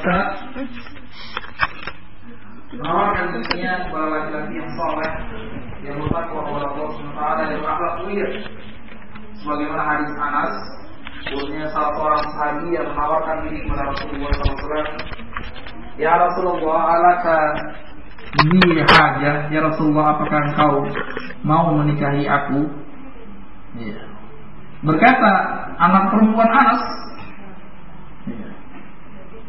wanita menawarkan dirinya kepada laki-laki yang saleh, yang bertakwa kepada Allah SWT dan berakhlak mulia. Sebagaimana hadis Anas, bahwasanya salah seorang sahabi yang menawarkan diri kepada Rasulullah SAW, ya Rasulullah, alaka bi hajah, ya Rasulullah, apakah engkau mau menikahi aku? Ya. Berkata anak perempuan Anas,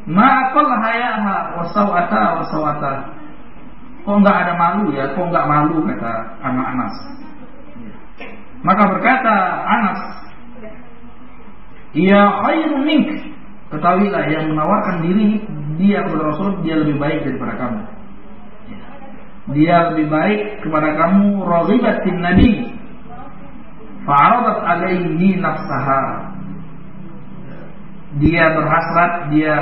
ma'aqal hayaha wasawata. Kok enggak ada malu ya? Kok enggak malu, kata anak Anas. Maka berkata Anas, ya khairun mink, ketahuilah yang menawarkan diri dia kepada Rasul, dia lebih baik daripada kamu. Dia lebih baik kepada kamu. Raghibatin nabi fa'aradat alaihi nafsaha. Dia berhasrat, dia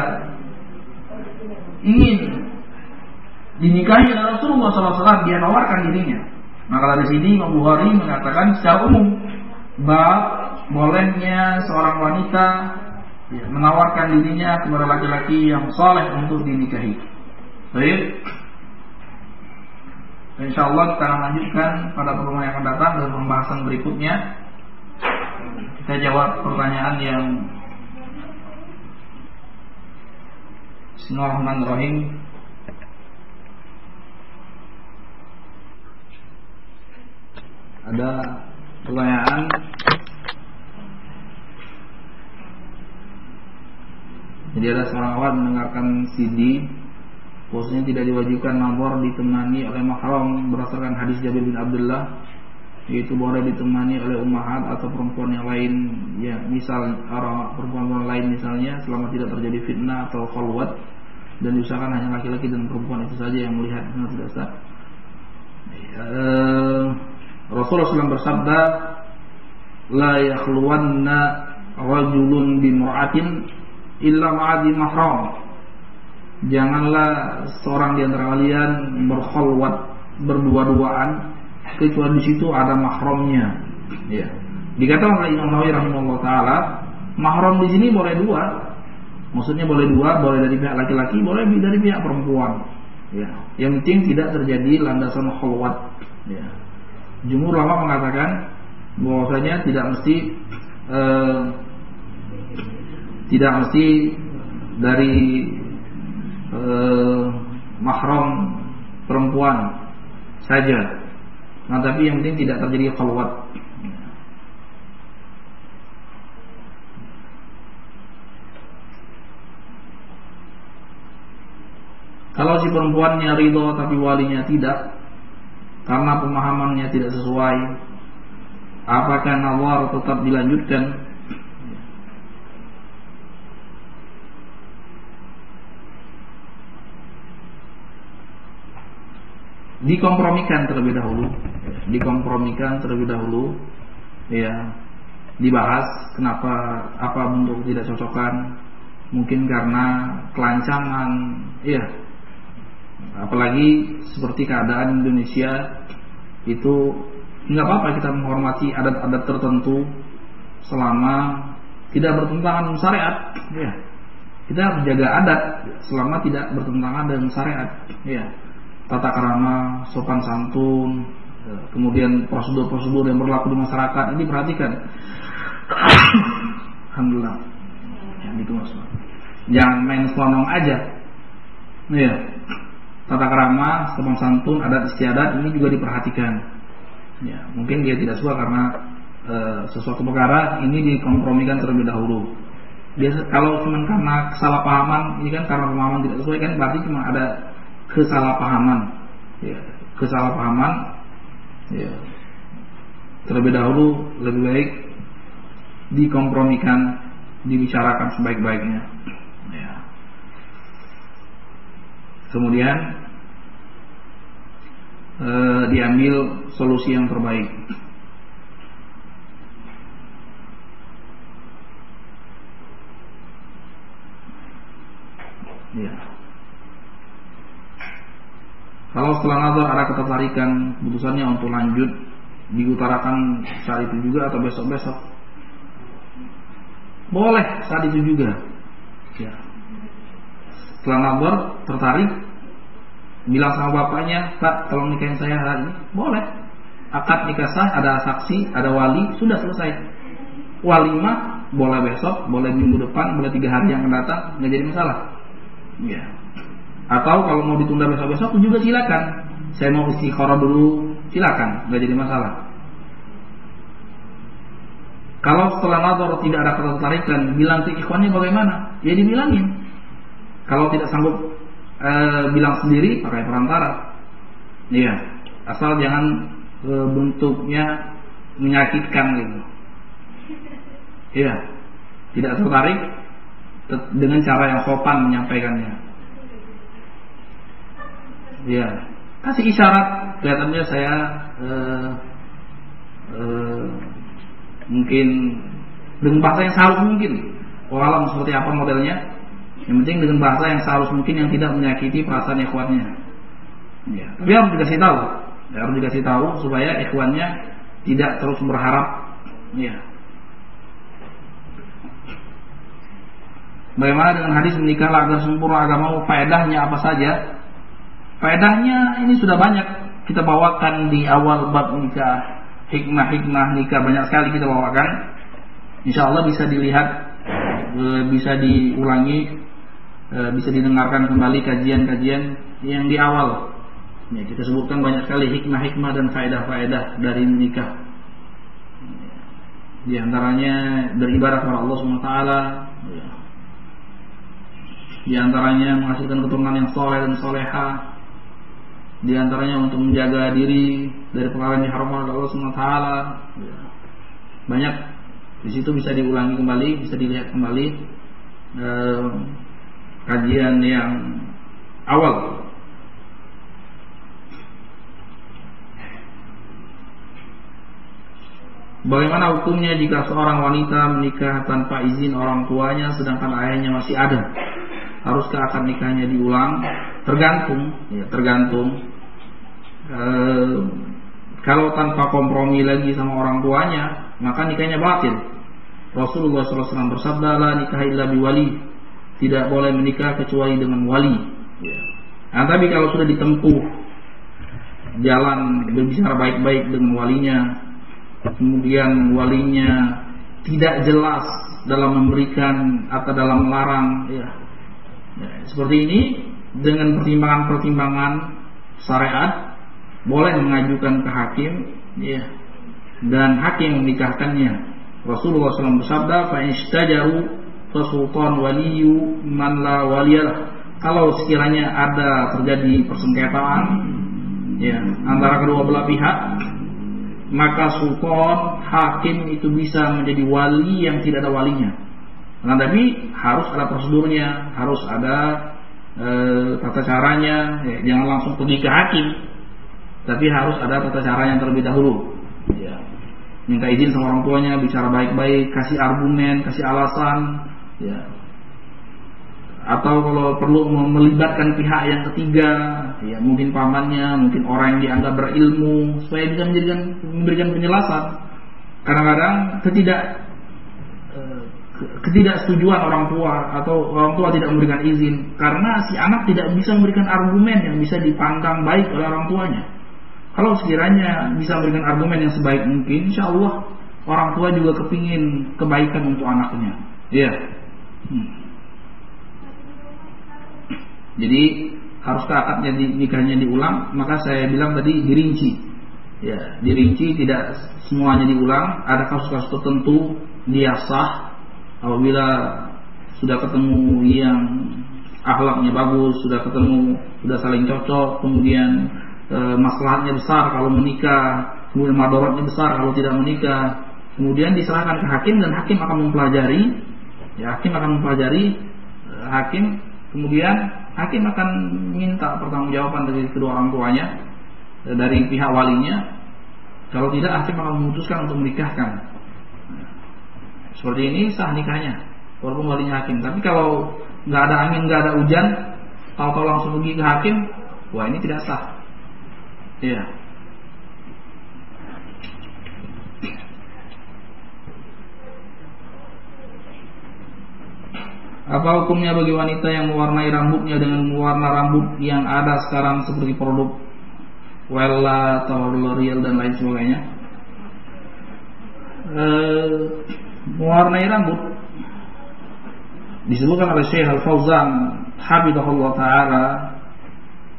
ingin dinikahi oleh Rasulullah SAW, dia nawarkan dirinya. Maka dari sini Imam Bukhari mengatakan secara umum bab bolehnya seorang wanita menawarkan dirinya kepada laki-laki yang saleh untuk dinikahi. Baik. InsyaAllah kita akan lanjutkan pada pertemuan yang akan datang dalam pembahasan berikutnya. Kita jawab pertanyaan yang Bismillahirrahmanirrahim. Ada pertanyaan. Jadi ada seorang awak mendengarkan CD, khususnya tidak diwajibkan nazar ditemani oleh mahram berdasarkan hadis Jabir bin Abdullah, yaitu boleh ditemani oleh ummahat atau perempuan yang lain, ya misal perempuan lain misalnya, selama tidak terjadi fitnah atau khalwat, dan diusahakan hanya laki-laki dan perempuan itu saja yang melihat. Tidak sah. Rasulullah SAW bersabda, la yakhluwanna rajulun bimra'atin illa ma'adi mahram. Janganlah seorang di antara kalian berkhalwat, berdua-duaan, kecuali di situ ada mahramnya. Ya. Dikatakan oleh Imam Nawawi rahimahullah taala, mahram di sini boleh dua. Maksudnya boleh dua, boleh dari pihak laki-laki, boleh dari pihak perempuan. Ya. Yang penting tidak terjadi landasan khalwat. Ya. Jumhur ulama mengatakan bahwasanya tidak mesti dari mahram perempuan saja. Nah, tapi yang penting tidak terjadi khalwat. Kalau si perempuannya ridho tapi walinya tidak, karena pemahamannya tidak sesuai, apakah nazar tetap dilanjutkan? Dikompromikan terlebih dahulu, ya, dibahas kenapa, apa bentuk tidak cocokan, mungkin karena kelancangan, ya. Apalagi seperti keadaan Indonesia itu, nggak apa-apa kita menghormati adat-adat tertentu selama tidak bertentangan dengan syariat, ya. Kita menjaga adat selama tidak bertentangan dengan syariat, ya. Tata krama, sopan santun, kemudian prosedur-prosedur yang berlaku di masyarakat ini perhatikan. Alhamdulillah. Ya, gitu maksudnya. Jangan main selonong aja. Ya. Tata krama, sopan santun, adat istiadat ini juga diperhatikan. Ya, mungkin dia tidak suka karena sesuatu perkara ini dikompromikan terlebih dahulu. Biasa kalau cuma karena kesalahpahaman, ini kan karena pemahaman tidak sesuai, kan berarti cuma ada kesalahpahaman. Ya, kesalahpahaman. Ya. Terlebih dahulu lebih baik dikompromikan, dibicarakan sebaik-baiknya. Ya. Kemudian diambil solusi yang terbaik. Ya. Kalau setelah nazar ada ketertarikan, keputusannya untuk lanjut, diutarakan saat itu juga atau besok-besok, boleh saat itu juga. Ya. setelah nazar tertarik, bilang sama bapaknya, Pak tolong nikahin saya hari ini, boleh. Akad nikah sah, ada saksi, ada wali, sudah selesai. Walimah boleh besok, boleh minggu depan, boleh 3 hari yang akan datang, nggak jadi masalah. Ya. Atau kalau mau ditunda besok-besok juga silakan. Saya mau istikharah dulu, silakan, nggak jadi masalah. Kalau setelah nazar tidak ada ketertarikan, bilang ke ikhwannya bagaimana? Ya dibilangin. Kalau tidak sanggup bilang sendiri, pakai perantara. Iya, asal jangan bentuknya menyakitkan gitu. Iya, tidak tertarik dengan cara yang sopan menyampaikannya. Iya, kasih isyarat. Kelihatannya saya mungkin dengan bahasa yang sehalus mungkin. Walau seperti apa modelnya, yang penting dengan bahasa yang sehalus mungkin yang tidak menyakiti perasaan ikhwannya. Ya, tapi harus dikasih tahu. Ya, harus dikasih tahu supaya ikhwannya tidak terus berharap. Ya. Bagaimana dengan hadis menikahlah agar sempurna agamamu? Faedahnya apa saja? Faedahnya ini sudah banyak kita bawakan di awal bab nikah. Hikmah-hikmah nikah banyak sekali kita bawakan. Insya Allah bisa dilihat, bisa diulangi, bisa didengarkan kembali kajian-kajian yang di awal. Ya, kita sebutkan banyak sekali hikmah-hikmah dan faedah-faedah dari menikah. Di antaranya beribadah kepada Allah SWT. Ya. Di antaranya menghasilkan keturunan yang soleh dan soleha. Di antaranya untuk menjaga diri dari perkara yang diharamkan oleh Allah SWT. Ya. Banyak di situ bisa diulangi kembali, bisa dilihat kembali kajian yang awal. Bagaimana hukumnya jika seorang wanita menikah tanpa izin orang tuanya sedangkan ayahnya masih ada? Haruskah akad nikahnya diulang? Tergantung, ya, tergantung. Kalau tanpa kompromi lagi sama orang tuanya, maka nikahnya batil. Rasulullah SAW bersabda, la nikah illa biwali. Tidak boleh menikah kecuali dengan wali. Ya. Nah, tapi kalau sudah ditempuh jalan berbicara baik-baik dengan walinya, kemudian walinya tidak jelas dalam memberikan atau dalam melarang, ya. Ya, seperti ini dengan pertimbangan-pertimbangan syariat boleh mengajukan ke hakim, ya, dan hakim menikahkannya. Rasulullah SAW bersabda, fa istajaru fasultan waliyu man la waliyalah. Kalau sekiranya ada terjadi persengketaan, ya, antara kedua belah pihak, maka sultan hakim itu bisa menjadi wali yang tidak ada walinya. Nah, tapi harus ada prosedurnya, harus ada tata caranya, ya, jangan langsung pergi ke hakim, tapi harus ada tata cara yang terlebih dahulu. Ya. Minta izin sama orang tuanya, bicara baik-baik, kasih argumen, kasih alasan, ya. Atau kalau perlu melibatkan pihak yang ketiga, ya, mungkin pamannya, mungkin orang yang dianggap berilmu, supaya bisa memberikan penjelasan. Kadang-kadang ketidaksetujuan orang tua atau orang tua tidak memberikan izin karena si anak tidak bisa memberikan argumen yang bisa dipandang baik oleh orang tuanya. Kalau sekiranya bisa memberikan argumen yang sebaik mungkin, insya Allah orang tua juga kepingin kebaikan untuk anaknya. Iya. Jadi haruskah akadnya nikahnya diulang? Maka saya bilang tadi dirinci. Ya, dirinci, tidak semuanya diulang. Ada kasus-kasus tertentu dia sah apabila sudah ketemu yang akhlaknya bagus, sudah ketemu, sudah saling cocok, kemudian masalahnya besar kalau menikah, kemudian madaratnya besar kalau tidak menikah, kemudian diserahkan ke hakim dan hakim akan mempelajari, ya, hakim kemudian hakim akan minta pertanggungjawaban dari kedua orang tuanya, dari pihak walinya. Kalau tidak, hakim akan memutuskan untuk menikahkan. Seperti ini sah nikahnya, walaupun walinya hakim. Tapi kalau nggak ada angin, nggak ada hujan, tahu-tahu langsung pergi ke hakim, wah ini tidak sah. Iya. Apa hukumnya bagi wanita yang mewarnai rambutnya dengan warna rambut yang ada sekarang seperti produk Wella atau L'Oreal dan lain sebagainya? Mewarnai rambut disebutkan oleh Syekh Al-Fauzan hafizahullah taala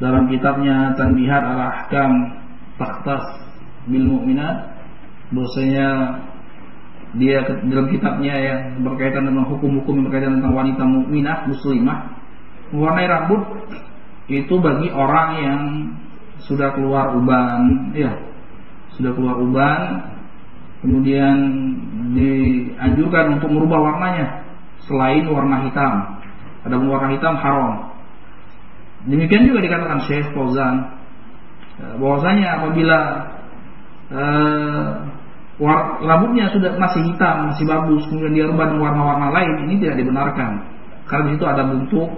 dalam kitabnya Tanbihat al-Ahkam Takhtas bil Mu'minat, bahwasanya dia dalam kitabnya yang berkaitan dengan hukum-hukum yang berkaitan tentang wanita mukminah muslimah, mewarnai rambut itu bagi orang yang sudah keluar uban, ya, sudah keluar uban, kemudian dianjurkan untuk merubah warnanya selain warna hitam. Ada warna hitam haram. Demikian juga dikatakan Syekh Fauzan bahwasanya apabila rambutnya sudah masih hitam, masih bagus, kemudian dia rubah dengan warna-warna lain, ini tidak dibenarkan. Karena di situ ada bentuk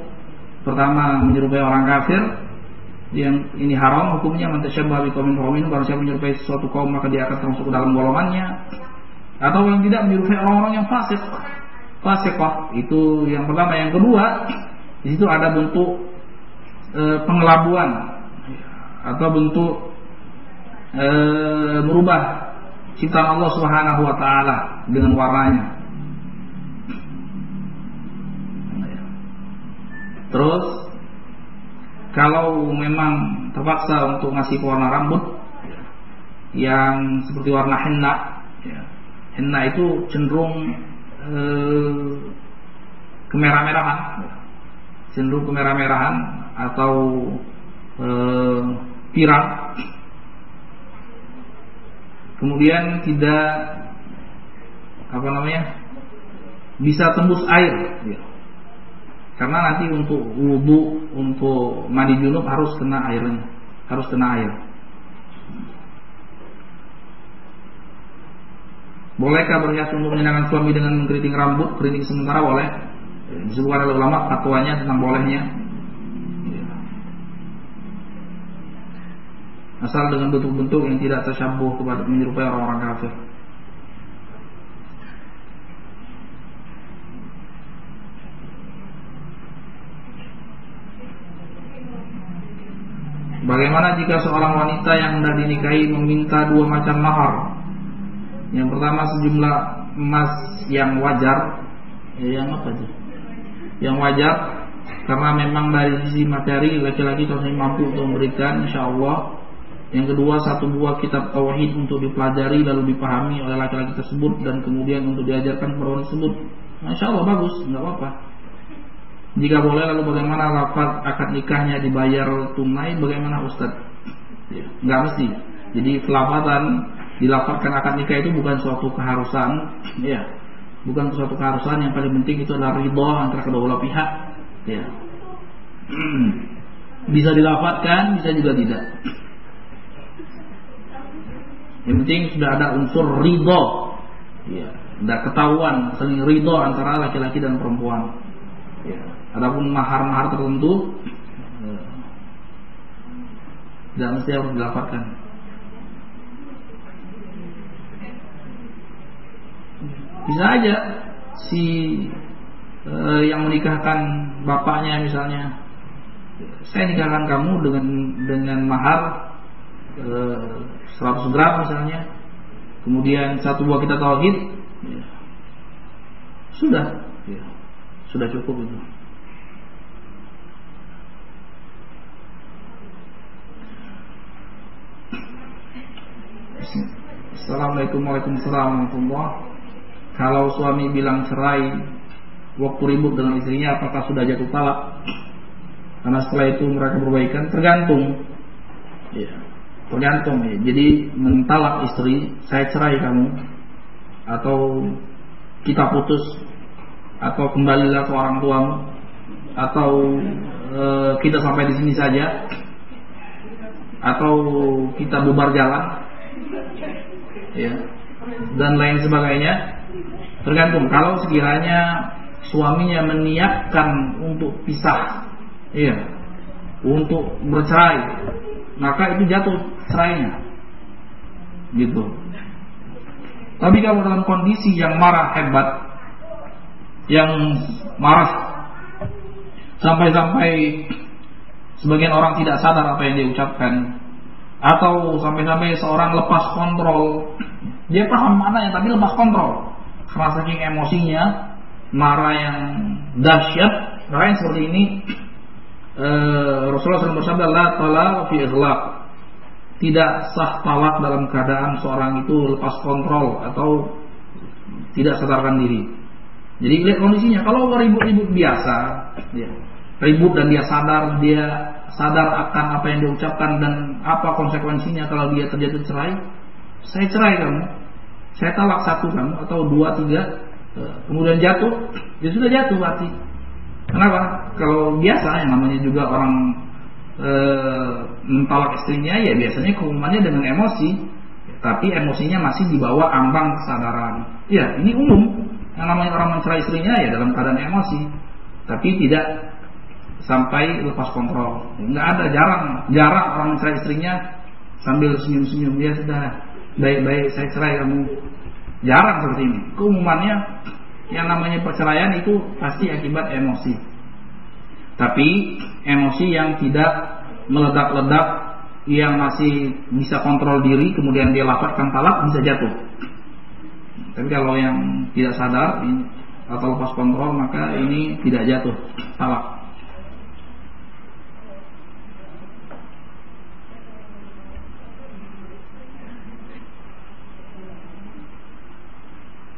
pertama menyerupai orang kafir, yang ini haram hukumnya, man tasyabbaha biqaumin fahuwa, barang siapa menyerupai suatu kaum maka dia akan termasuk ke dalam golongannya. Atau yang tidak menyerupai orang-orang yang fasik. Fasiqah itu yang pertama. Yang kedua, di situ ada bentuk pengelabuan atau bentuk merubah ciptaan Allah Subhanahu wa taala dengan warnanya. Terus kalau memang terpaksa untuk ngasih warna rambut yang seperti warna henna, ya. Henna itu cenderung kemerah-merahan, atau pirang. Kemudian tidak bisa tembus air, ya. Karena nanti untuk wudu, untuk mandi junub harus kena airnya, harus kena air. Bolehkah berhias untuk menyenangkan suami dengan mengkeriting rambut? Keriting sementara boleh. Disebutkan oleh ulama fatwanya tentang bolehnya. Asal dengan bentuk-bentuk yang tidak tersyabuh kepada menyerupai orang-orang kafir. Bagaimana jika seorang wanita yang hendak dinikahi meminta dua macam mahar? Yang pertama sejumlah emas yang wajar, yang wajar, karena memang dari sisi materi laki-laki harus mampu untuk memberikan, insya-Allah. Yang kedua, satu buah kitab tauhid untuk dipelajari lalu dipahami oleh laki-laki tersebut dan kemudian untuk diajarkan kepada orang tersebut. Insya Allah bagus, nggak apa-apa. Jika boleh, lalu bagaimana lafaz akad nikahnya dibayar tunai? Bagaimana Ustaz? Ya, nggak mesti. Jadi pelafazan dilafazkan akad nikah itu bukan suatu keharusan, ya, bukan suatu keharusan. Yang paling penting itu adalah ridha antara kedua belah pihak, ya. Bisa dilafazkan, bisa juga tidak. Yang penting sudah ada unsur ridha, ya, ada ketahuan saling ridha antara laki-laki dan perempuan. Ya. Adapun mahar-mahar tertentu, tidak mesti harus dilafazkan. Bisa aja si yang menikahkan bapaknya misalnya, saya nikahkan kamu dengan mahar 100 gram misalnya, kemudian satu buah kitab tauhid, ya. Sudah cukup itu. Assalamualaikum warahmatullahi wabarakatuh. Kalau suami bilang cerai waktu ribut dengan istrinya, apakah sudah jatuh talak? Karena setelah itu mereka berbaikan, tergantung. Ya, tergantung. Ya. Jadi mentalak istri, saya cerai kamu, atau kita putus, atau kembalilah ke orang tuamu, atau kita sampai di sini saja, atau kita bubar jalan, ya, dan lain sebagainya. Tergantung. Kalau sekiranya suaminya meniatkan untuk pisah, iya, untuk bercerai, maka itu jatuh cerainya, gitu. Tapi kalau dalam kondisi yang marah hebat, yang marah sampai-sampai sebagian orang tidak sadar apa yang dia ucapkan, atau sampai-sampai seorang lepas kontrol. Dia paham maknanya tapi lepas kontrol karena saking emosinya, marah yang dahsyat. Maka seperti ini Rasulullah SAW bersabda, la talaq fi ighlaq. Tidak sah talak dalam keadaan seorang itu lepas kontrol atau tidak sadarkan diri. Jadi lihat kondisinya. Kalau ribut-ribut biasa, ya, ribut dan dia sadar akan apa yang dia ucapkan dan apa konsekuensinya kalau dia terjadi cerai. Saya cerai kamu, saya talak satu kamu, atau 2, 3, kemudian jatuh, dia sudah jatuh berarti. Kenapa? Kalau biasa yang namanya juga orang mentalak istrinya, ya biasanya keumumannya dengan emosi, tapi emosinya masih di bawah ambang kesadaran. Ya, ini umum. Yang namanya orang mencerai istrinya ya dalam keadaan emosi, tapi tidak sampai lepas kontrol. Nggak ada, jarang orang mencerai istrinya sambil senyum-senyum, ya sudah, baik-baik saya cerai kamu. Jarang seperti ini. Keumumannya yang namanya perceraian itu pasti akibat emosi. Tapi emosi yang tidak meledak-ledak, yang masih bisa kontrol diri, kemudian dia lafazkan talak, bisa jatuh. Tapi kalau yang tidak sadar atau lepas kontrol, maka ini tidak jatuh talak.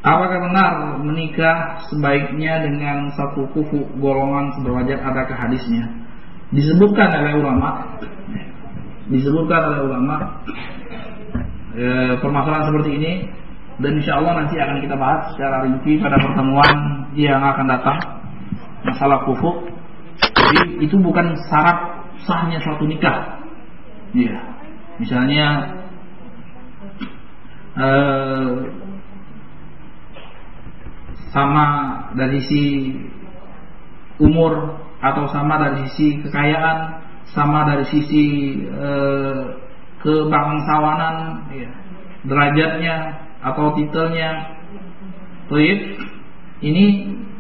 Apakah benar menikah sebaiknya dengan satu kufu golongan sederajat? Adakah hadisnya? Disebutkan oleh ulama permasalahan seperti ini, dan insya Allah nanti akan kita bahas secara rinci pada pertemuan yang akan datang masalah kufu. Jadi itu bukan syarat sahnya suatu nikah. Ya, misalnya sama dari sisi umur, atau sama dari sisi kekayaan, sama dari sisi kebangsawanan, ya, derajatnya atau titelnya. Ini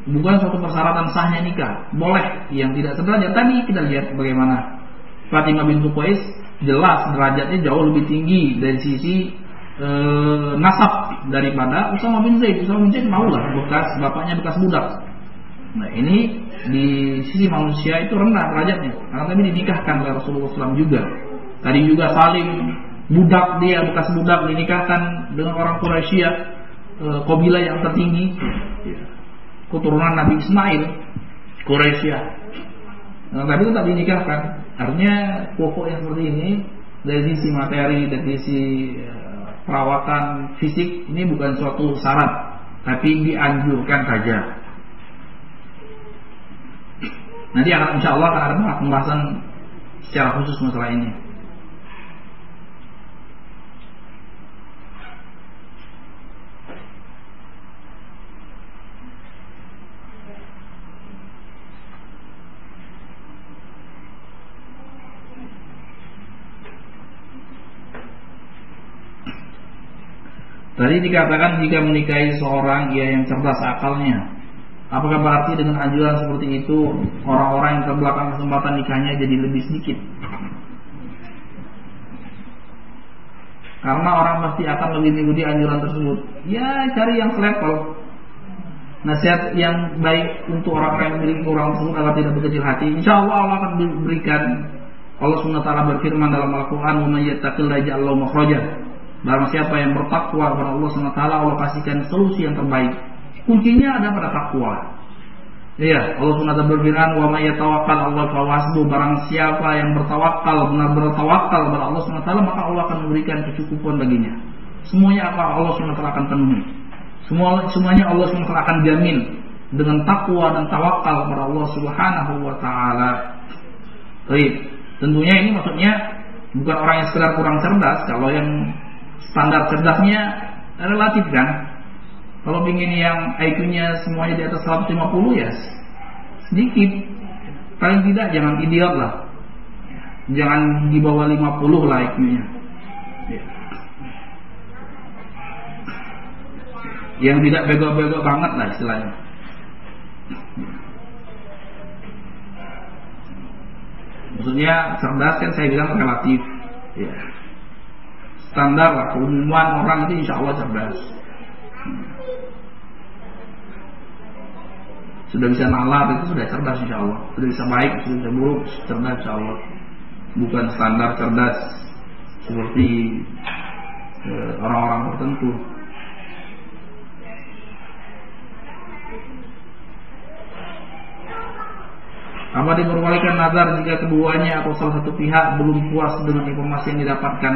bukan suatu persyaratan sahnya nikah. Boleh yang tidak sederajat. Tadi kita lihat bagaimana Fatimah bintu Qais, jelas derajatnya jauh lebih tinggi dari sisi nasab daripada Usama bin Zaid. Usama bin Zaid maulah bapaknya bekas budak. Nah, ini di sisi manusia itu rendah derajatnya, karena tadi dinikahkan oleh Rasulullah SAW juga. Tadi juga Salim, budak dia, bekas budak, dinikahkan dengan orang Quraisy, kabilah yang tertinggi, keturunan Nabi Ismail, Quraisy. Nah, tapi tetap dinikahkan. Artinya pokok yang seperti ini dari sisi materi, dari sisi perawatan fisik, ini bukan suatu syarat, tapi dianjurkan saja. Nanti akan insya Allah akan ada pembahasan secara khusus masalah ini. Tadi dikatakan jika menikahi seorang ia yang cerdas akalnya, apakah berarti dengan anjuran seperti itu orang-orang yang terbelakang kesempatan nikahnya jadi lebih sedikit? Karena orang pasti akan lebih mengikuti anjuran tersebut. Ya, cari yang selevel. Nasihat yang baik untuk orang-orang yang memiliki kurang tersebut agar tidak berkecil hati. Insya Allah Allah akan diberikan. Allah SWT berfirman dalam Al-Quran, وَمَنْ يَتَّقِ اللَّهَ يَجْعَلْ لَهُ مَخْرَجًا. Barang siapa yang bertakwa kepada Allah SWT, Allah kasihkan solusi yang terbaik. Kuncinya ada pada takwa. Iya, Allah SWT berfirman, "Wa may yatawakkal 'ala Allah fa hasbuh." Barang siapa yang bertawakal, benar-benar tawakal kepada Allah SWT, maka Allah akan memberikan kecukupan baginya. Semuanya apa Allah SWT akan penuhi. Semuanya Allah SWT akan jamin dengan takwa dan tawakal kepada Allah Subhanahu wa taala. Baik, tentunya ini maksudnya bukan orang yang sekedar kurang cerdas. Kalau yang standar cerdasnya relatif kan. Kalau ingin yang IQ-nya semuanya di atas 150 ya sedikit. Paling tidak jangan idiot lah. Jangan di bawah 50 lah IQ-nya. Yang tidak bego-bego banget lah istilahnya. Maksudnya cerdas kan saya bilang relatif. Ya. Standar lah, keumuman orang itu insya Allah cerdas. Sudah bisa nalar itu sudah cerdas insya Allah. Sudah bisa baik, sudah bisa buruk, cerdas insya Allah. Bukan standar cerdas seperti orang-orang tertentu. Apa diperbolehkan nazar jika keduanya atau salah satu pihak belum puas dengan informasi yang didapatkan?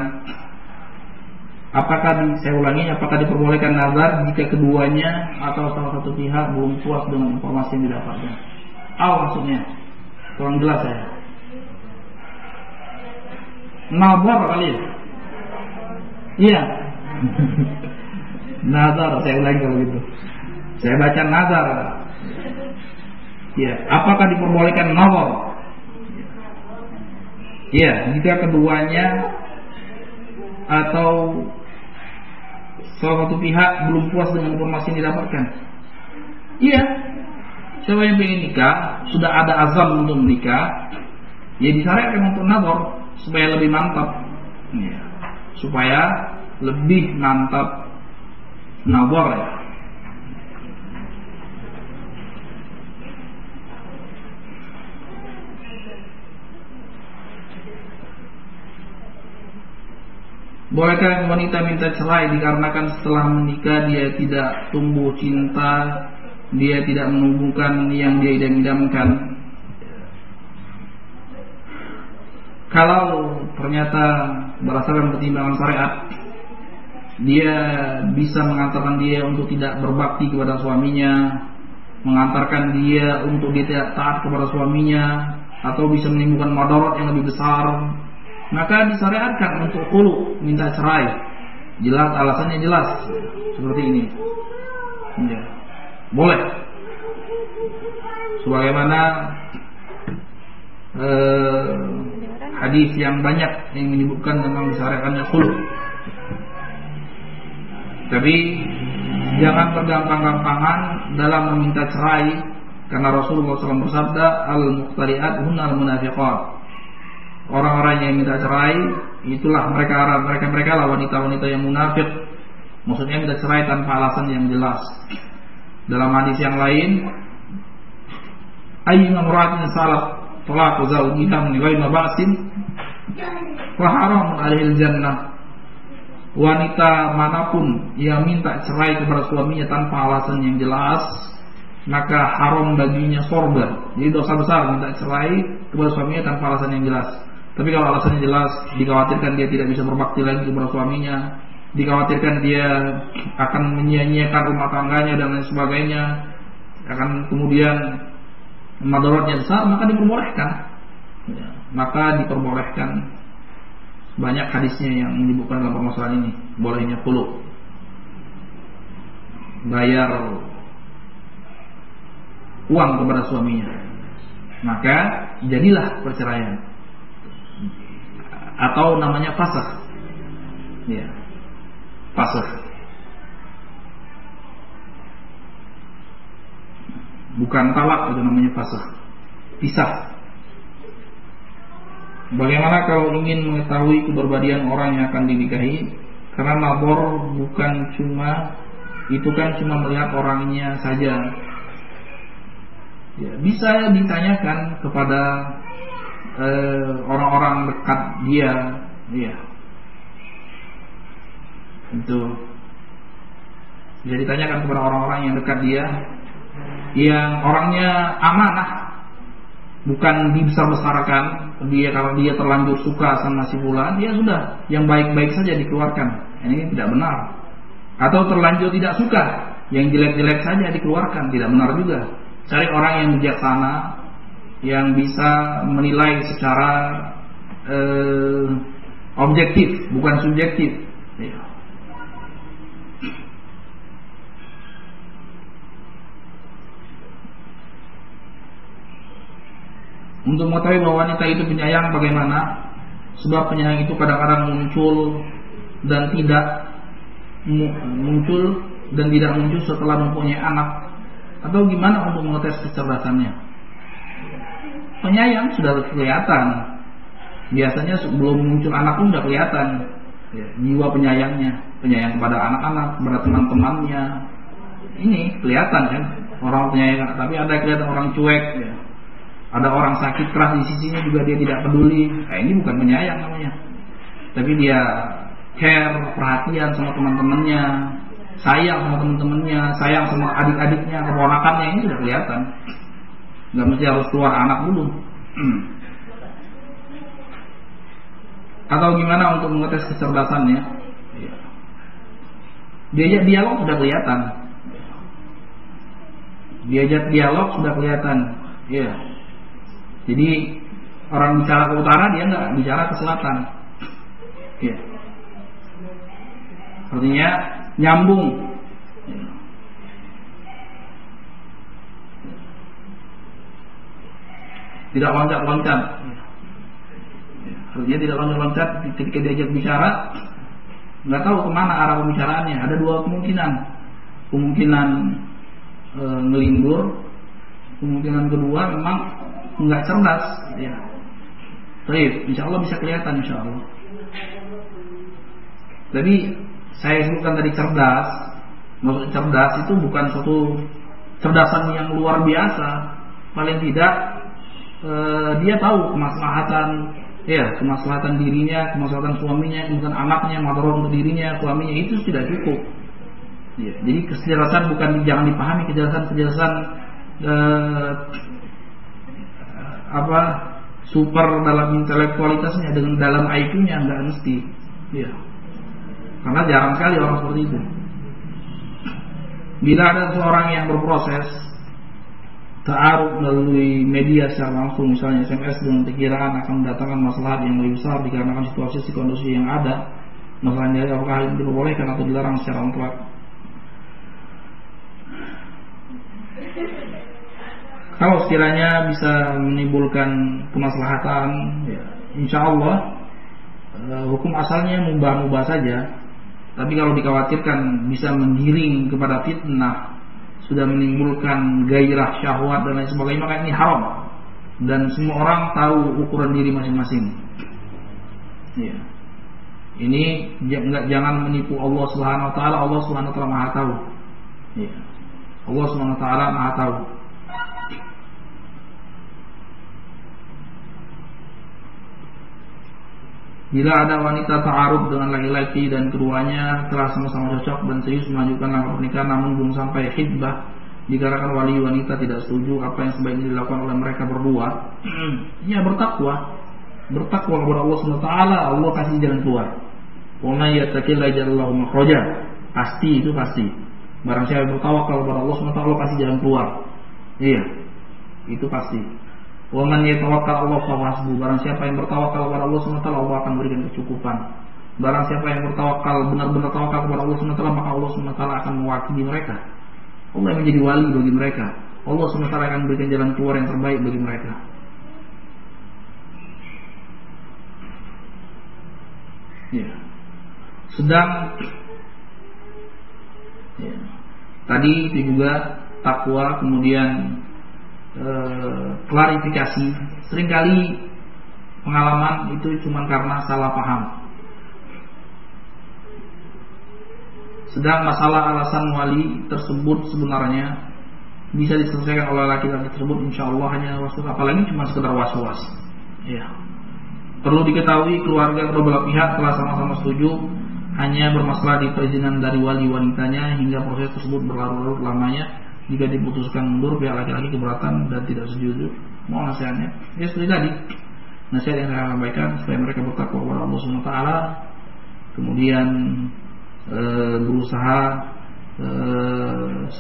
Saya ulangi, apakah diperbolehkan nazar jika keduanya atau salah satu pihak belum puas dengan informasi yang didapatkan? Maksudnya kurang jelas saya. Nazar kali ya? Iya. Nazar, saya ulangi kalau gitu. Saya baca nazar. Ya, apakah diperbolehkan nazar? Ya, jika keduanya atau salah satu pihak belum puas dengan informasi yang didapatkan. Iya, siapa yang ingin nikah, sudah ada azam untuk menikah, ya disarankan untuk nazar supaya lebih mantap. Ya, supaya lebih mantap nazar ya. Bolehkah wanita minta cerai dikarenakan setelah menikah dia tidak tumbuh cinta, dia tidak menumbuhkan yang dia idam-idamkan? Kalau ternyata berdasarkan pertimbangan syariat, dia bisa mengantarkan dia untuk tidak berbakti kepada suaminya, mengantarkan dia untuk dia tidak taat kepada suaminya, atau bisa menimbulkan madarat yang lebih besar, maka disyariatkan untuk khulu, minta cerai. Jelas alasannya jelas seperti ini. Ya. Boleh. Sebagaimana hadis yang banyak yang menyebutkan tentang disyariatkannya khulu. Tapi jangan bergampang-gampangan dalam meminta cerai, karena Rasulullah SAW bersabda, al-muqtari'at hunnal munafiqat. Orang-orang yang minta cerai itulah mereka lah wanita-wanita yang munafik. Maksudnya minta cerai tanpa alasan yang jelas. Dalam hadis yang lain, ayyuma imra'atin salat talaqu zawjiha min ghairi ba'sin fa haram 'alaihil jannah. Wanita manapun yang minta cerai kepada suaminya tanpa alasan yang jelas, maka haram baginya sorga. Jadi dosa besar minta cerai kepada suaminya tanpa alasan yang jelas. Tapi kalau alasannya jelas, dikhawatirkan dia tidak bisa berbakti lagi kepada suaminya, dikhawatirkan dia akan menyia-nyiakan rumah tangganya dan lain sebagainya, akan kemudian madaratnya besar, maka diperbolehkan. Ya, maka diperbolehkan. Banyak hadisnya yang menyebutkan dalam permasalahan ini, bolehnya khulu, bayar uang kepada suaminya, maka jadilah perceraian. Atau namanya fasakh. Ya. Fasakh. Bukan talak, itu namanya fasakh. Pisah. Bagaimana kalau ingin mengetahui keberbadian orang yang akan dinikahi? Karena nazar bukan cuma melihat orangnya saja. Ya, bisa ditanyakan kepada orang-orang dekat dia, ya. Itu bisa ditanyakan kepada orang-orang yang dekat dia, yang orangnya amanah, bukan dibesar-besarkan. Dia kalau dia terlanjur suka sama si fulan, dia sudah yang baik-baik saja dikeluarkan. Ini tidak benar. Atau terlanjur tidak suka, yang jelek-jelek saja dikeluarkan, tidak benar juga. Cari orang yang bijaksana, yang bisa menilai secara objektif, bukan subjektif. Ya. Untuk mengetahui bahwa wanita itu penyayang bagaimana? Sebab penyayang itu kadang-kadang muncul dan tidak muncul setelah mempunyai anak. Atau gimana untuk mengetes kecerdasannya? Penyayang sudah kelihatan Biasanya sebelum muncul anak pun udah kelihatan ya, jiwa penyayang kepada anak-anak, kepada teman-temannya. Ini kelihatan kan orang penyayang, tapi ada kelihatan orang cuek ya. Ada orang sakit keras di sisinya juga dia tidak peduli. Ini bukan penyayang namanya. Tapi dia care, perhatian sama teman-temannya, sayang sama teman-temannya, sayang sama adik-adiknya, keponakannya, ini sudah kelihatan. Nggak mesti harus keluar anak dulu. Atau gimana untuk mengetes kecerdasannya? Diajak dialog sudah kelihatan. Diajak dialog sudah kelihatan. Iya. Jadi orang bicara ke utara, dia nggak bicara ke selatan. Iya. Artinya nyambung. Tidak loncat-loncat. Artinya tidak loncat-loncat ketika diajak bicara, nggak tahu kemana arah pembicaraannya. Ada dua kemungkinan. Kemungkinan ngelindur, kemungkinan kedua memang nggak cerdas. Ya. Baik, insya Allah bisa kelihatan insya Allah. Tapi saya sebutkan tadi cerdas. Maksud cerdas itu bukan suatu cerdasan yang luar biasa. Paling tidak dia tahu kemaslahatan dirinya, kemaslahatan suaminya, kemudian anaknya, madarat untuk dirinya, suaminya, itu tidak cukup. Ya, jadi kecerdasan bukan jangan dipahami kecerdasan super dalam intelektualitasnya, dengan dalam IQ-nya enggak mesti. Ya. Karena jarang sekali orang seperti itu. Bila ada seorang yang berproses ta'aruf melalui media secara langsung, misalnya SMS dengan perkiraan akan mendatangkan masalah yang lebih besar dikarenakan situasi kondisi yang ada, masalahnya apakah hal itu diperbolehkan atau dilarang secara mutlak? Kalau sekiranya bisa menimbulkan kemaslahatan, ya, insya Allah hukum asalnya mubah-mubah saja. Tapi kalau dikhawatirkan bisa menggiring kepada fitnah, sudah menimbulkan gairah syahwat dan lain sebagainya, maka ini haram. Dan semua orang tahu ukuran diri masing-masing. Ya. Ini jangan menipu Allah Subhanahu wa taala. Allah Subhanahu wa taala Maha tahu. Ya. Allah Subhanahu wa taala Maha tahu. Bila ada wanita ta'aruf dengan laki-laki dan keduanya telah sama-sama cocok dan serius melanjutkan langkah pernikahan namun belum sampai khitbah, dikarenakan wali wanita tidak setuju, apa yang sebaiknya dilakukan oleh mereka berdua? Ya, bertakwa kepada Allah Subhanahu wa taala. Allah kasih jalan keluar. Wa may yattaqillah yaj'allahu makhraja. Pasti. Barang siapa bertawakal kepada Allah Subhanahu wa taala, Allah kasih jalan keluar. Iya. Itu pasti. Wa man yatawakkal 'ala Allah fa hasbuh. Barang siapa yang bertawakal kepada Allah Subhanahu wa taala, Allah akan berikan kecukupan. Barang siapa yang bertawakal, benar-benar tawakal kepada Allah Subhanahu wa taala, maka Allah Subhanahu wa taala akan mewakili mereka. Allah yang menjadi wali bagi mereka. Allah Subhanahu wa taala akan berikan jalan keluar yang terbaik bagi mereka. Ya. Sedang ya, tadi itu juga takwa, kemudian klarifikasi. Seringkali pengalaman itu cuma karena salah paham. Sedang masalah alasan wali tersebut sebenarnya bisa diselesaikan oleh laki-laki tersebut, insya Allah hanya waswas, apalagi cuma sekedar was-was. Ya. Perlu diketahui keluarga kedua belah pihak telah sama-sama setuju, hanya bermasalah di perizinan dari wali wanitanya hingga proses tersebut berlarut-larut lamanya. Jika diputuskan mundur, pihak laki-laki keberatan dan tidak setuju. Mau nasihatnya? Ya seperti tadi. Nasihat yang saya sampaikan supaya mereka bertakwa kepada Allah Subhanahu wa taala, kemudian berusaha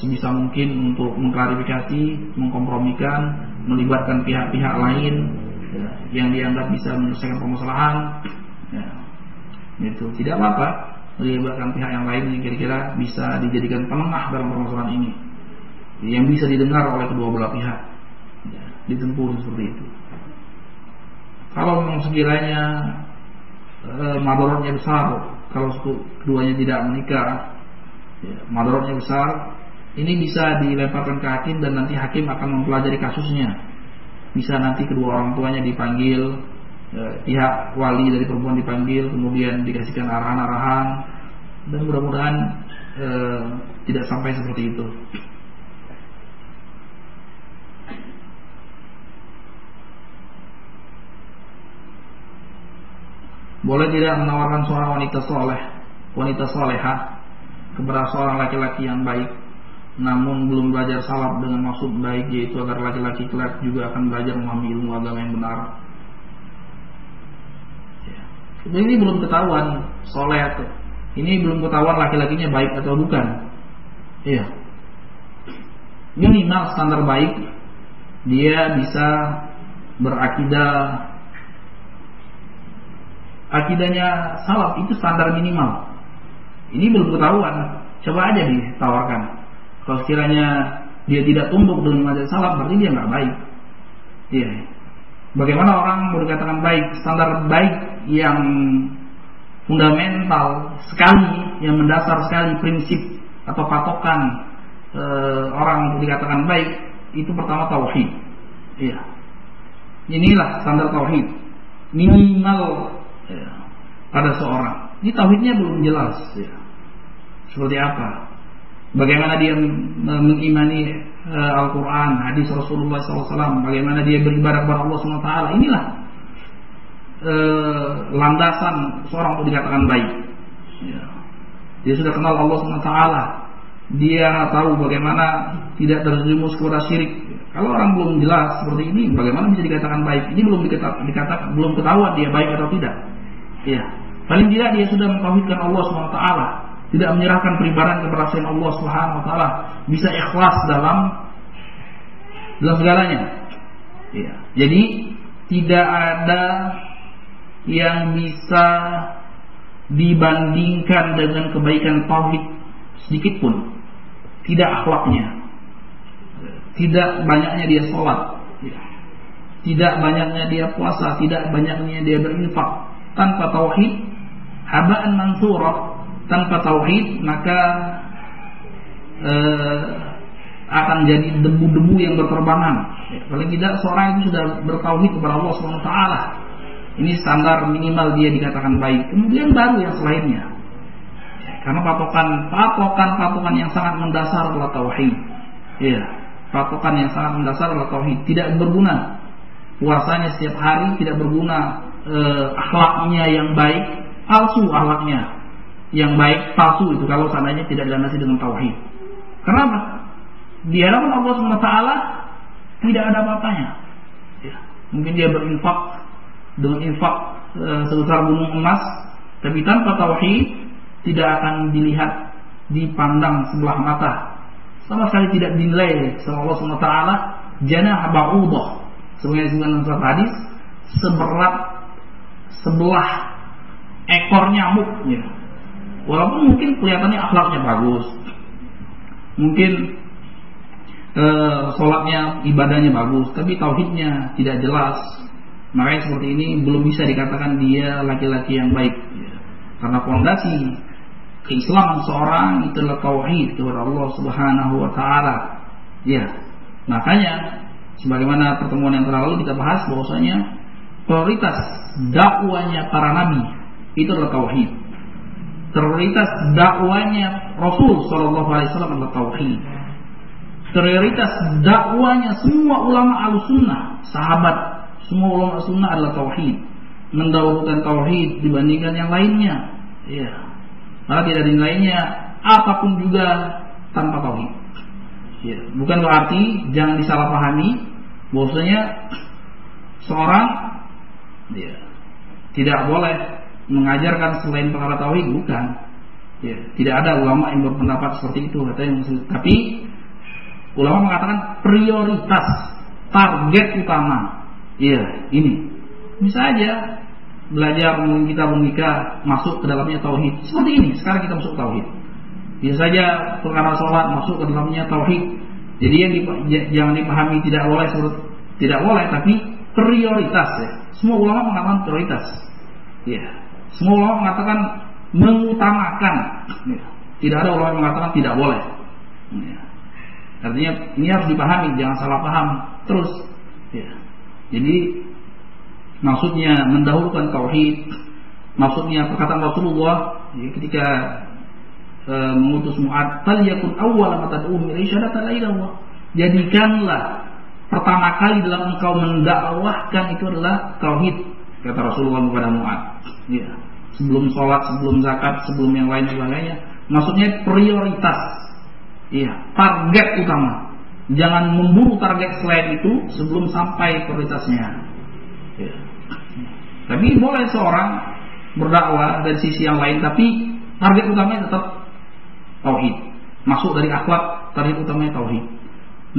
sebisa mungkin untuk mengklarifikasi, mengkompromikan, melibatkan pihak-pihak lain ya, yang dianggap bisa menyelesaikan permasalahan. Ya, itu tidak apa-apa melibatkan pihak yang lain yang kira-kira bisa dijadikan penengah dalam permasalahan ini, yang bisa didengar oleh kedua belah pihak. Ya, ditempuh seperti itu. Kalau memang sekiranya madaratnya besar, kalau keduanya tidak menikah, ya, madaratnya besar, ini bisa dilemparkan ke hakim dan nanti hakim akan mempelajari kasusnya. Bisa nanti kedua orang tuanya dipanggil, pihak wali dari perempuan dipanggil, kemudian dikasihkan arahan-arahan, dan mudah-mudahan tidak sampai seperti itu. Boleh tidak menawarkan seorang wanita solehah kepada seorang laki-laki yang baik, namun belum belajar salaf dengan maksud baik, yaitu agar laki-laki kelak juga akan belajar memahami ilmu agama yang benar. Ini belum ketahuan soleh atau ini belum ketahuan laki-lakinya baik atau bukan. Iya. Minimal standar baik, dia bisa berakidah, akidahnya salaf, itu standar minimal. Ini belum ketahuan, coba aja ditawarkan. Kalau sekiranya dia tidak tumbuk dengan mazhab salaf, berarti dia nggak baik. Iya. Bagaimana orang mau dikatakan baik? Standar baik yang fundamental sekali, yang mendasar sekali, prinsip atau patokan orang untuk dikatakan baik, itu pertama tauhid. Iya. Inilah standar tauhid minimal pada seorang. Ini tauhidnya belum jelas, ya. Seperti apa? Bagaimana dia mengimani Al-Quran, hadis Rasulullah SAW, bagaimana dia beribadah kepada Allah SWT. Inilah landasan seorang untuk dikatakan baik, ya. Dia sudah kenal Allah SWT, dia tahu bagaimana tidak terjerumus kepada syirik. Kalau orang belum jelas seperti ini, bagaimana bisa dikatakan baik? Ini belum belum ketahuan dia baik atau tidak. Ya, paling tidak dia sudah mentauhidkan Allah SWT, tidak menyerahkan peribadahan kepada selain Allah SWT, bisa ikhlas dalam segalanya. Ya, jadi tidak ada yang bisa dibandingkan dengan kebaikan tauhid sedikit pun. Tidak akhlaknya, tidak banyaknya dia sholat, tidak banyaknya dia puasa, tidak banyaknya dia berinfak. Tanpa tauhid, haba'an mansura. Tanpa tauhid, maka akan jadi debu-debu yang berterbangan. Paling tidak seorang itu sudah bertauhid kepada Allah SWT. Ini standar minimal dia dikatakan baik. Kemudian baru yang selainnya. Karena patokan yang sangat mendasar adalah tauhid. Iya, patokan yang sangat mendasar adalah tauhid. Tidak berguna puasanya setiap hari, tidak berguna akhlaknya yang baik, palsu akhlaknya yang baik, palsu itu kalau seandainya tidak dilandasi dengan tauhid. Kenapa? Di hadapan Allah SWT tidak ada apa-apanya. Ya, mungkin dia berinfak dengan infak sebesar gunung emas, tapi tanpa tauhid tidak akan dilihat, dipandang sebelah mata, sama sekali tidak dinilai sama Allah SWT. Janah ba'udah, sebagai disebutkan dalam hadis, sebelah ekor nyamuk, ya. Walaupun mungkin kelihatannya akhlaknya bagus, mungkin sholatnya, ibadahnya bagus, tapi tauhidnya tidak jelas. Makanya seperti ini belum bisa dikatakan dia laki-laki yang baik, ya. Karena fondasi keislaman seorang itu adalah tauhid kepada Allah Subhanahu wa taala. Ya. Makanya sebagaimana pertemuan yang terlalu kita bahas bahwasanya prioritas dakwanya para nabi itu adalah tauhid. Prioritas dakwanya Rasul sallallahu alaihi wasallam adalah tauhid. Prioritas dakwanya semua ulama Ahlussunnah, sahabat, semua ulama sunnah adalah tauhid. Mendahulukan tauhid dibandingkan yang lainnya. Ya. Karena tidak ada yang lainnya apapun juga tanpa tauhid. Ya. Bukan berarti jangan disalahpahami bahwasanya seorang tidak boleh mengajarkan selain perkara tauhid, bukan. Ya. Tidak ada ulama yang berpendapat seperti itu, tapi ulama mengatakan prioritas, target utama. Iya, ini. Bisa aja belajar kita menikah masuk ke dalamnya tauhid. Seperti ini, sekarang kita masuk tauhid. Bisa saja perkara sholat masuk ke dalamnya tauhid. Jadi yang jangan dipahami tidak boleh, tapi prioritas, ya. Semua ulama mengatakan prioritas. Ya. Semua ulama mengatakan mengutamakan. Ya. Tidak ada ulama yang mengatakan tidak boleh. Ya. Artinya ini harus dipahami, jangan salah paham terus. Ya. Jadi maksudnya mendahulukan tauhid, maksudnya perkataan Rasulullah ketika mengutus Mu'adz, "Falyakun awwala ma tad'uhum ilaihi syahadatu la ilaha illallah." Jadikanlah pertama kali dalam engkau mendakwahkan itu adalah tauhid, kata Rasulullah kepada Mu'adz. Ya. Sebelum sholat, sebelum zakat, sebelum yang lain sebagainya. Maksudnya prioritas. Iya, target utama. Jangan memburu target selain itu sebelum sampai prioritasnya. Ya. Tapi boleh seorang berdakwah dari sisi yang lain, tapi target utamanya tetap tauhid. Masuk dari akhlak, target utamanya tauhid.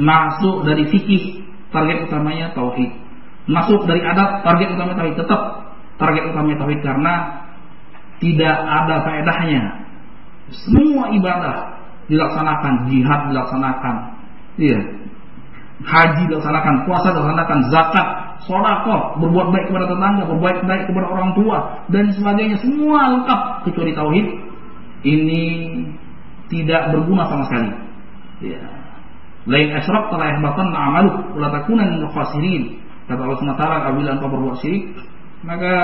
Masuk dari fikih, target utamanya tauhid. Masuk dari adab, target utamanya tauhid. Tetap target utamanya tauhid, karena tidak ada faedahnya semua ibadah dilaksanakan, jihad dilaksanakan, iya, haji dilaksanakan, puasa dilaksanakan, zakat, sedekah, berbuat baik kepada tetangga, berbuat baik kepada orang tua dan sebagainya, semua lengkap kecuali tauhid. Ini tidak berguna sama sekali. Ya. Lain asyrak telah yahbatan amalu wa la takuna minal khasirin. Kata Allah SWT, apabila engkau berbuat syirik, maka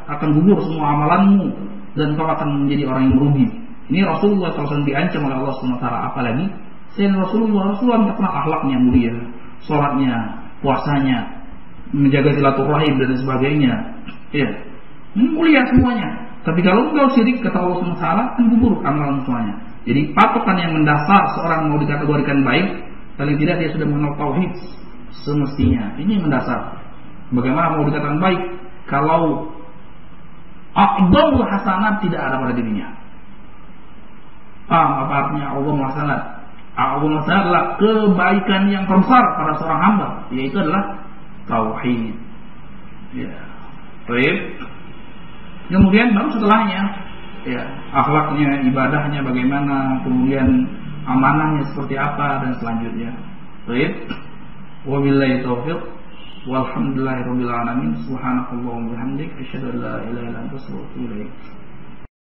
akan gugur semua amalanmu dan engkau akan menjadi orang yang merugi. Ini Rasulullah SAW diancam oleh Allah SWT. Apalagi selain Rasulullah tidak pernah akhlaknya mulia, sholatnya, puasanya, menjaga silaturahim dan sebagainya. Ya, mulia semuanya. Tapi kalau engkau syirik, kata Allah SWT, akan gugur amalan semuanya. Jadi patokan yang mendasar seorang mau dikategorikan baik, paling tidak dia sudah mengenal tauhid semestinya. Ini yang mendasar. Bagaimana mau dikatakan baik kalau a'dhamul hasanat tidak ada pada dirinya? Apa artinya a'dhamul hasanat? A'dhamul hasanat adalah kebaikan yang terbesar pada seorang hamba, yaitu adalah tauhid. Ya. Baik. Kemudian baru setelahnya, ya, akhlaknya, ibadahnya bagaimana, kemudian amanahnya seperti apa dan selanjutnya. Baik. Wabillahi taufiq. Walhamdulillahirabbil alamin. Subhanakallahumma wa bihamdik, asyhadu an la ilaha illa anta, astaghfiruka wa atubu ilaik.